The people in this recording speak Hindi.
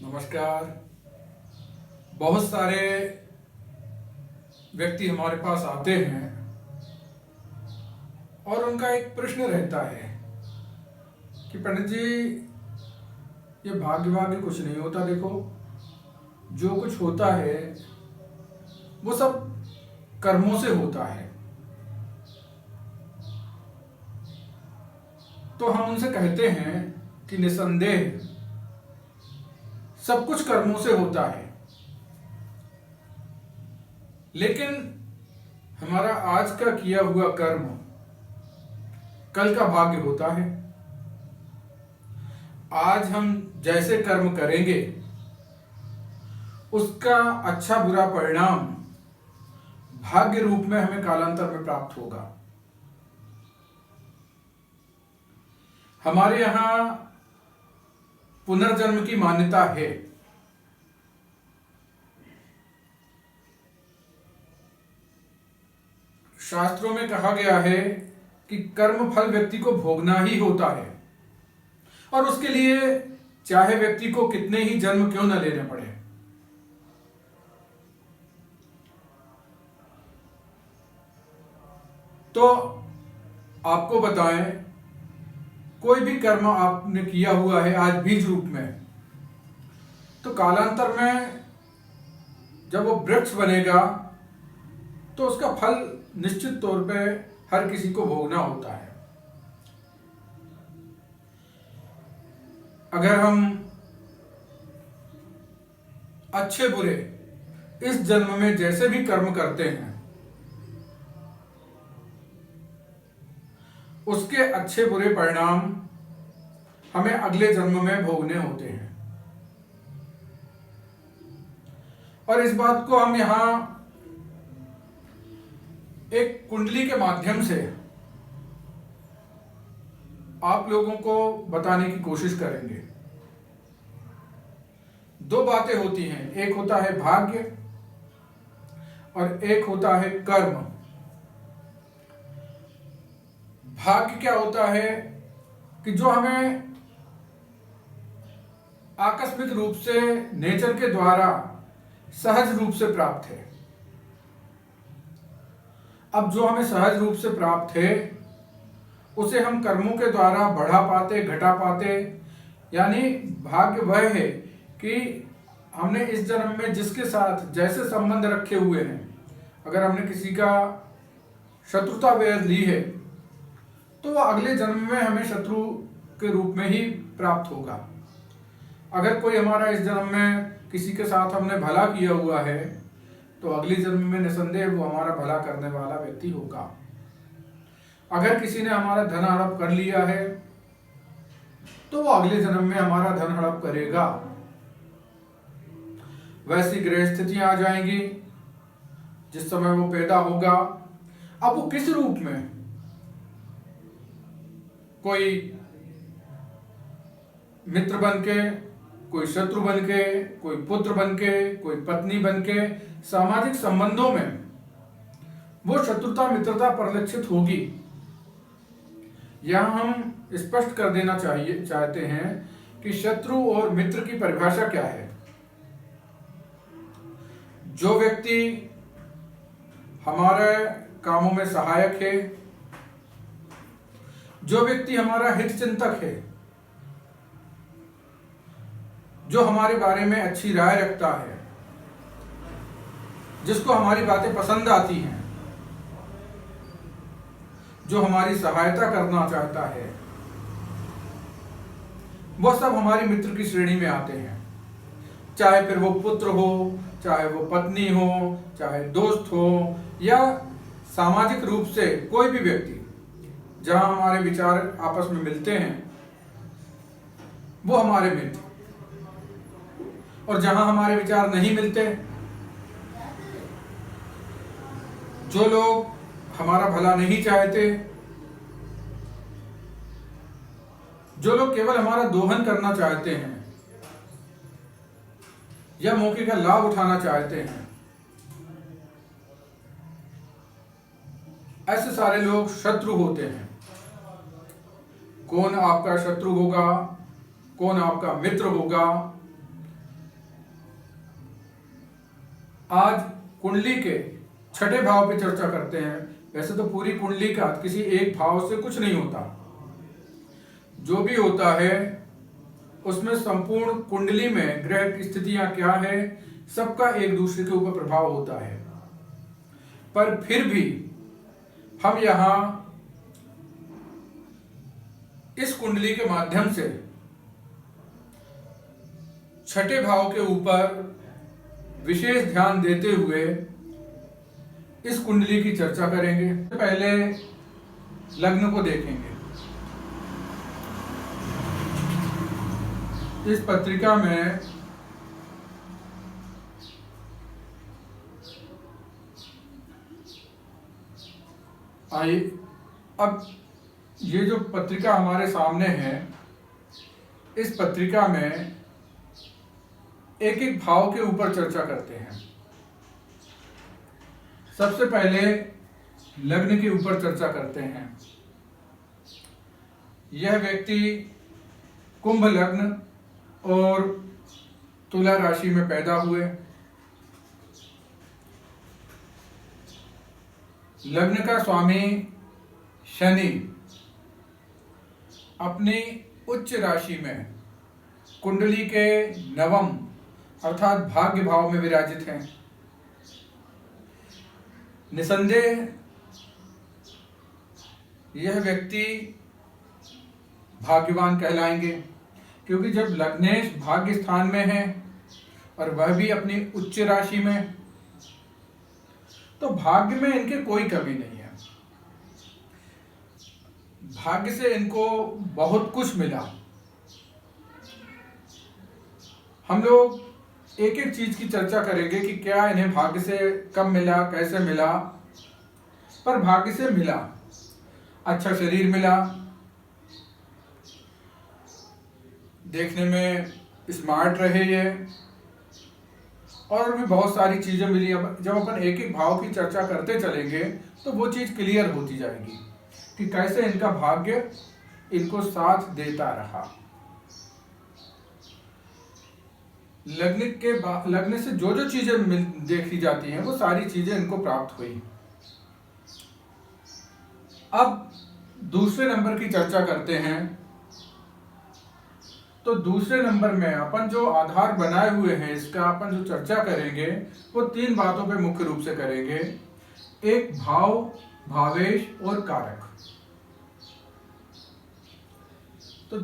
नमस्कार। बहुत सारे व्यक्ति हमारे पास आते हैं और उनका एक प्रश्न रहता है कि पंडित जी, ये भाग्य भाग्य कुछ नहीं होता। देखो, जो कुछ होता है वो सब कर्मों से होता है। तो हम उनसे कहते हैं कि निसंदेह सब कुछ कर्मों से होता है, लेकिन हमारा आज का किया हुआ कर्म कल का भाग्य होता है। आज हम जैसे कर्म करेंगे उसका अच्छा बुरा परिणाम भाग्य रूप में हमें कालांतर में प्राप्त होगा। हमारे यहां पुनर्जन्म की मान्यता है। शास्त्रों में कहा गया है कि कर्म फल व्यक्ति को भोगना ही होता है, और उसके लिए चाहे व्यक्ति को कितने ही जन्म क्यों न लेने पड़े। तो आपको बताएं, कोई भी कर्म आपने किया हुआ है आज बीज रूप में, तो कालांतर में जब वो वृक्ष बनेगा तो उसका फल निश्चित तौर पे हर किसी को भोगना होता है। अगर हम अच्छे बुरे इस जन्म में जैसे भी कर्म करते हैं, उसके अच्छे बुरे परिणाम हमें अगले जन्म में भोगने होते हैं। और इस बात को हम यहां एक कुंडली के माध्यम से आप लोगों को बताने की कोशिश करेंगे। दो बातें होती हैं, एक होता है भाग्य और एक होता है कर्म। भाग्य क्या होता है कि जो हमें आकस्मिक रूप से नेचर के द्वारा सहज रूप से प्राप्त है। अब जो हमें सहज रूप से प्राप्त है उसे हम कर्मों के द्वारा बढ़ा पाते, घटा पाते। यानी भाग्य वह है कि हमने इस जन्म में जिसके साथ जैसे संबंध रखे हुए हैं, अगर हमने किसी का शत्रुता वैर ली है तो वह अगले जन्म में हमें शत्रु के रूप में ही प्राप्त होगा। अगर कोई हमारा इस जन्म में किसी के साथ हमने भला किया हुआ है तो अगले जन्म में निसंदेह वो हमारा भला करने वाला व्यक्ति होगा। अगर किसी ने हमारा धन हड़प कर लिया है तो वो अगले जन्म में हमारा धन हड़प करेगा। वैसी ग्रह स्थितियां आ जाएंगी जिस समय वो पैदा होगा। अब वो किस रूप में, कोई मित्र बनके, कोई शत्रु बनके, कोई पुत्र बनके, कोई पत्नी बनके, सामाजिक संबंधों में वो शत्रुता मित्रता परिलक्षित होगी। यहां हम स्पष्ट कर देना चाहते हैं कि शत्रु और मित्र की परिभाषा क्या है। जो व्यक्ति हमारे कामों में सहायक है, जो व्यक्ति हमारा हित चिंतक है, जो हमारे बारे में अच्छी राय रखता है, जिसको हमारी बातें पसंद आती हैं, जो हमारी सहायता करना चाहता है, वह सब हमारी मित्र की श्रेणी में आते हैं। चाहे फिर वो पुत्र हो, चाहे वो पत्नी हो, चाहे दोस्त हो, या सामाजिक रूप से कोई भी व्यक्ति जहां हमारे विचार आपस में मिलते हैं वो हमारे मित्र, और जहां हमारे विचार नहीं मिलते, जो लोग हमारा भला नहीं चाहते, जो लोग केवल हमारा दोहन करना चाहते हैं या मौके का लाभ उठाना चाहते हैं, ऐसे सारे लोग शत्रु होते हैं। कौन आपका शत्रु होगा, कौन आपका मित्र होगा, आज कुंडली के छठे भाव पे चर्चा करते हैं। वैसे तो पूरी कुंडली का किसी एक भाव से कुछ नहीं होता, जो भी होता है उसमें संपूर्ण कुंडली में ग्रह की स्थितियां क्या है, सबका एक दूसरे के ऊपर प्रभाव होता है। पर फिर भी हम यहां इस कुंडली के माध्यम से छठे भाव के ऊपर विशेष ध्यान देते हुए इस कुंडली की चर्चा करेंगे। पहले लग्न को देखेंगे। इस पत्रिका में आइए, अब ये जो पत्रिका हमारे सामने है, इस पत्रिका में एक एक भाव के ऊपर चर्चा करते हैं। सबसे पहले लग्न के ऊपर चर्चा करते हैं। यह व्यक्ति कुंभ लग्न और तुला राशि में पैदा हुए। लग्न का स्वामी शनि अपनी उच्च राशि में कुंडली के नवम अर्थात भाग्य भाव में विराजित हैं। निसंदेह यह व्यक्ति भाग्यवान कहलाएंगे, क्योंकि जब लग्नेश भाग्य स्थान में है और वह भी अपनी उच्च राशि में, तो भाग्य में इनके कोई कमी नहीं है। भाग्य से इनको बहुत कुछ मिला। हम लोग एक एक चीज की चर्चा करेंगे कि क्या इन्हें भाग्य से कब मिला, कैसे मिला, पर भाग्य से मिला। अच्छा शरीर मिला, देखने में स्मार्ट रहे ये, और भी बहुत सारी चीजें मिली। अब जब अपन एक एक भाव की चर्चा करते चलेंगे तो वो चीज क्लियर होती जाएगी कि कैसे इनका भाग्य इनको साथ देता रहा। लग्न से जो जो चीजें देखी जाती हैं वो सारी चीजें इनको प्राप्त हुई। अब दूसरे नंबर की चर्चा करते हैं। तो दूसरे नंबर में अपन जो आधार बनाए हुए हैं, इसका अपन जो चर्चा करेंगे वो तीन बातों पे मुख्य रूप से करेंगे। एक भाव, भावेश और कारक।